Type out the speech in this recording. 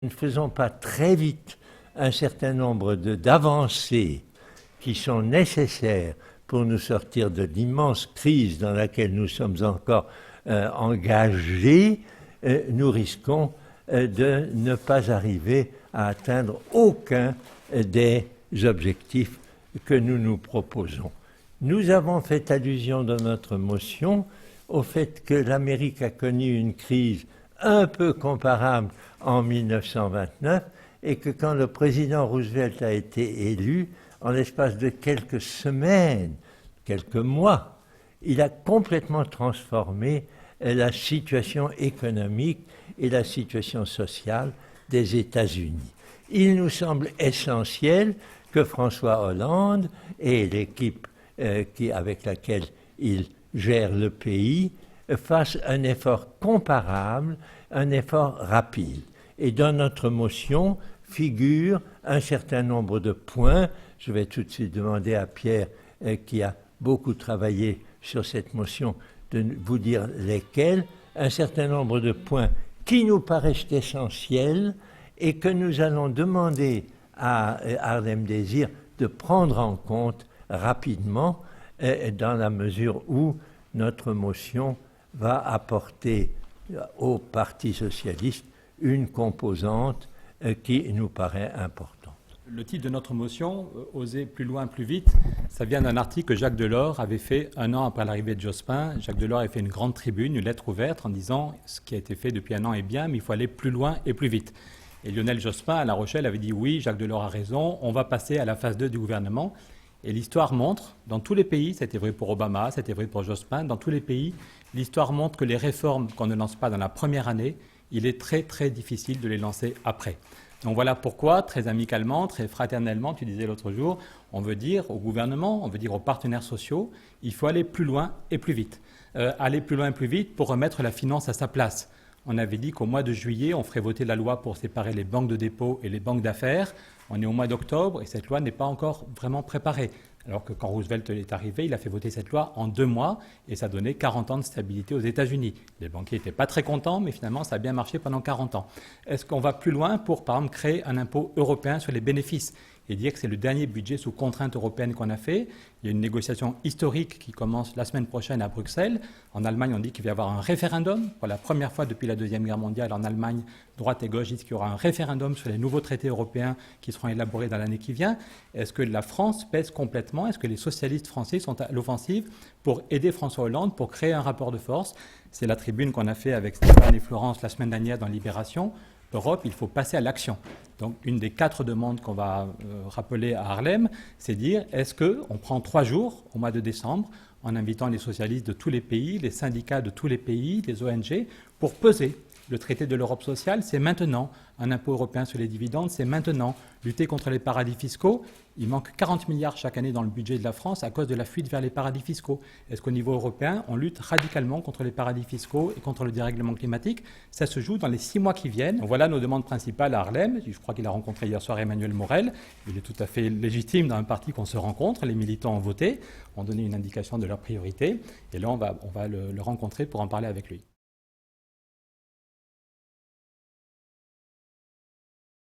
ne faisons pas très vite un certain nombre d'avancées qui sont nécessaires pour nous sortir de l'immense crise dans laquelle nous sommes encore engagés, nous risquons de ne pas arriver à atteindre aucun des objectifs que nous nous proposons. Nous avons fait allusion dans notre motion au fait que l'Amérique a connu une crise un peu comparable en 1929 et que quand le président Roosevelt a été élu, en l'espace de quelques semaines, quelques mois, il a complètement transformé la situation économique et la situation sociale des États-Unis. Il nous semble essentiel que François Hollande et l'équipe avec laquelle il gère le pays fassent un effort comparable, un effort rapide. Et dans notre motion figure un certain nombre de points. Je vais tout de suite demander à Pierre, qui a beaucoup travaillé sur cette motion, de vous dire lesquels. Un certain nombre de points qui nous paraissent essentiels et que nous allons demander à Harlem Désir de prendre en compte rapidement dans la mesure où notre motion va apporter au Parti socialiste une composante qui nous paraît importante. Le titre de notre motion, Oser plus loin, plus vite, ça vient d'un article que Jacques Delors avait fait un an après l'arrivée de Jospin. Jacques Delors avait fait une grande tribune, une lettre ouverte en disant « ce qui a été fait depuis un an est bien, mais il faut aller plus loin et plus vite ». Et Lionel Jospin, à La Rochelle, avait dit « oui, Jacques Delors a raison, on va passer à la phase 2 du gouvernement ». Et l'histoire montre, dans tous les pays, c'était vrai pour Obama, c'était vrai pour Jospin, dans tous les pays, l'histoire montre que les réformes qu'on ne lance pas dans la première année, il est très très difficile de les lancer après. Donc voilà pourquoi, très amicalement, très fraternellement, tu disais l'autre jour, on veut dire au gouvernement, on veut dire aux partenaires sociaux, il faut aller plus loin et plus vite. Aller plus loin et plus vite pour remettre la finance à sa place. On avait dit qu'au mois de juillet, on ferait voter la loi pour séparer les banques de dépôt et les banques d'affaires. On est au mois d'octobre et cette loi n'est pas encore vraiment préparée. Alors que quand Roosevelt est arrivé, il a fait voter cette loi en 2 mois et ça donnait 40 ans de stabilité aux États-Unis. Les banquiers n'étaient pas très contents, mais finalement, ça a bien marché pendant 40 ans. Est-ce qu'on va plus loin pour, par exemple, créer un impôt européen sur les bénéfices et dire que c'est le dernier budget sous contrainte européenne qu'on a fait? Il y a une négociation historique qui commence la semaine prochaine à Bruxelles. En Allemagne, on dit qu'il va y avoir un référendum. Pour la première fois depuis la Deuxième Guerre mondiale, en Allemagne, droite et gauche disent qu'il y aura un référendum sur les nouveaux traités européens qui seront élaborés dans l'année qui vient. Est-ce que la France pèse complètement? Est-ce que les socialistes français sont à l'offensive pour aider François Hollande, pour créer un rapport de force? C'est la tribune qu'on a fait avec Stéphane et Florence la semaine dernière dans Libération. Europe, il faut passer à l'action. Donc, une des 4 demandes qu'on va rappeler à Harlem, c'est dire, est-ce qu'on prend 3 jours au mois de décembre, en invitant les socialistes de tous les pays, les syndicats de tous les pays, les ONG, pour peser le traité de l'Europe sociale, c'est maintenant un impôt européen sur les dividendes, c'est maintenant lutter contre les paradis fiscaux. Il manque 40 milliards chaque année dans le budget de la France à cause de la fuite vers les paradis fiscaux. Est-ce qu'au niveau européen, on lutte radicalement contre les paradis fiscaux et contre le dérèglement climatique? Ça se joue dans les 6 mois qui viennent. Donc voilà nos demandes principales à Harlem. Je crois qu'il a rencontré hier soir Emmanuel Morel. Il est tout à fait légitime dans un parti qu'on se rencontre. Les militants ont voté, ont donné une indication de leurs priorités. Et là, on va le rencontrer pour en parler avec lui.